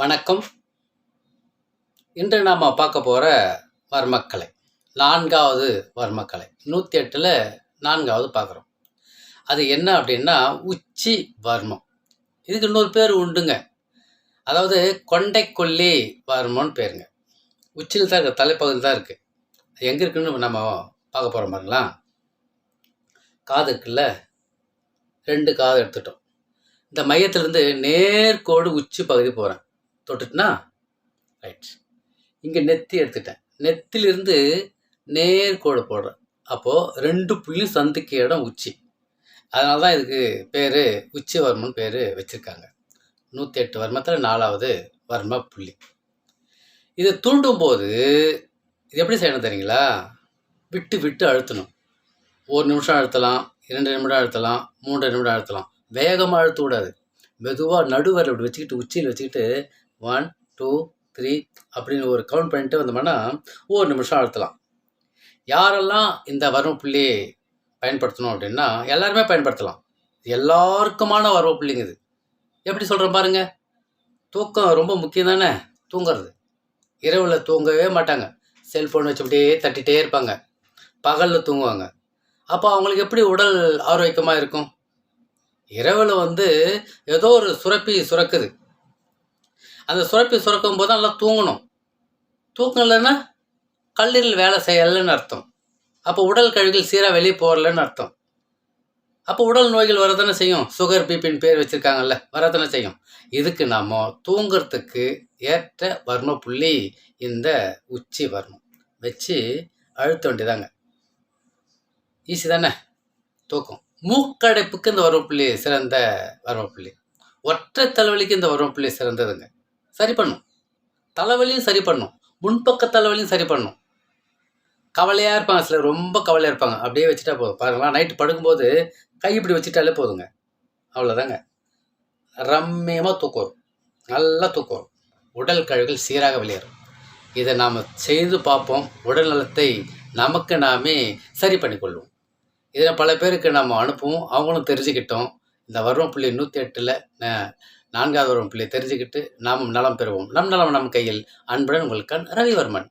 வணக்கம். இன்று நாம் பார்க்க போகிற வர்மக்கலை 4வது வர்மக்கலை 108ல் 4வது பார்க்குறோம். அது என்ன அப்படின்னா உச்சி வர்மம். இதுக்கு இன்னொரு பேர் உண்டுங்க. அதாவது கொண்டைக்கொல்லி வர்மம்னு பேருங்க. உச்சியில் தான் இருக்குது, தலைப்பகுதியில் தான் இருக்குது. எங்கே இருக்குன்னு நம்ம பார்க்க போகிறோம் பாருங்களா. காது இருக்குல்ல, 2 காது எடுத்துட்டோம். இந்த மையத்திலேருந்து நேர்கோடு உச்சி பகுதி போகிறேன். தொட்டுட்டுனா ரைட். இங்கே நெத்தி எடுத்துட்டேன். நெத்திலிருந்து நேர்கோடு போடுறேன். அப்போது 2 புள்ளி சந்திக்க இடம் உச்சி. அதனால தான் இதுக்கு பேர் உச்சி வர்மம்னு பேர் வச்சுருக்காங்க. 108 வர்மத்தில் 4வது வர்ம புள்ளி. இதை தூண்டும் போது இது எப்படி செய்யணும் தெரியுங்களா? விட்டு விட்டு அழுத்தணும். 1 நிமிஷம் அழுத்தலாம், 2 நிமிடம் அழுத்தலாம், 3 நிமிடம் அழுத்தலாம். வேகமாக அழுத்தக்கூடாது. மெதுவாக நடுவரை இப்படி வச்சுக்கிட்டு உச்சியில் வச்சுக்கிட்டு 1 2 3 அப்படின்னு ஒரு கவுண்ட் பண்ணிட்டு வந்தோம்னா 1 நிமிஷம் அழுத்தலாம். யாரெல்லாம் இந்த வர்ம புள்ளி பயன்படுத்தணும் அப்படின்னா எல்லாருமே பயன்படுத்தலாம். எல்லாருக்குமான வர்ம புள்ளிங்க இது. எப்படி சொல்கிறேன் பாருங்க. தூக்கம் ரொம்ப முக்கியம் தானே. தூங்குறது இரவில் தூங்கவே மாட்டாங்க. செல்ஃபோன் வச்சு அப்படியே தட்டிகிட்டே இருப்பாங்க. பகலில் தூங்குவாங்க. அப்போ அவங்களுக்கு எப்படி உடல் ஆரோக்கியமாக இருக்கும்? இரவில் ஏதோ ஒரு சுரப்பி சுரக்குது. அந்த சுரப்பி சுரக்கும் போது நல்லா தூங்கணும். தூக்கம் இல்லைன்னா கல்லீரல் வேலை செய்யலைன்னு அர்த்தம். அப்போ உடல் கழிவுகள் சீராக வெளியே போகலன்னு அர்த்தம். அப்போ உடல் நோய்கள் வரதானே செய்யும். சுகர் பிபின்னு பேர் வச்சுருக்காங்கல்ல, வரதானே செய்யும். இதுக்கு நாம் தூங்கிறதுக்கு ஏற்ற வர்ம புள்ளி இந்த உச்சி வர்மம் வச்சு அழுத்த வேண்டியதாங்க. ஈஸி தானே தூக்கம். மூக்கடைப்புக்கு இந்த வர்மப்புள்ளி சிறந்த வர்மப்புள்ளி. ஒற்றை தலைவலிக்கு இந்த வர்மப்புள்ளி சிறந்ததுங்க. சரி பண்ணும். தலைவலியும் சரி பண்ணும். முன்பக்க தலைவலியும் சரி பண்ணும். கவலையாக இருப்பாங்க சிலர், ரொம்ப கவலையாக இருப்பாங்க. அப்படியே வச்சுட்டா போதும். பாருங்களா, நைட்டு படுக்கும்போது கை இப்படி வச்சுட்டாலே போதுங்க. அவ்வளோதாங்க. ரம்மியமாக தூக்கம் வரும். நல்லா தூக்கம் வரும். உடல் கழிவுகள் சீராக வெளியேறும். இதை நாம் செய்து பார்ப்போம். உடல் நலத்தை நமக்கு நாமே சரி பண்ணிக்கொள்வோம். இதில் பல பேருக்கு நம்ம அனுப்புவோம். அவங்களும் தெரிஞ்சுக்கிட்டோம். இந்த வர்ம புள்ளி 108ல் 4வது வர்ம புள்ளியை தெரிஞ்சுக்கிட்டு நாமும் நலம் பெறுவோம். நம் நலம் நம் கையில். அன்புடன் உங்கள் கண் ரவிவர்மன்.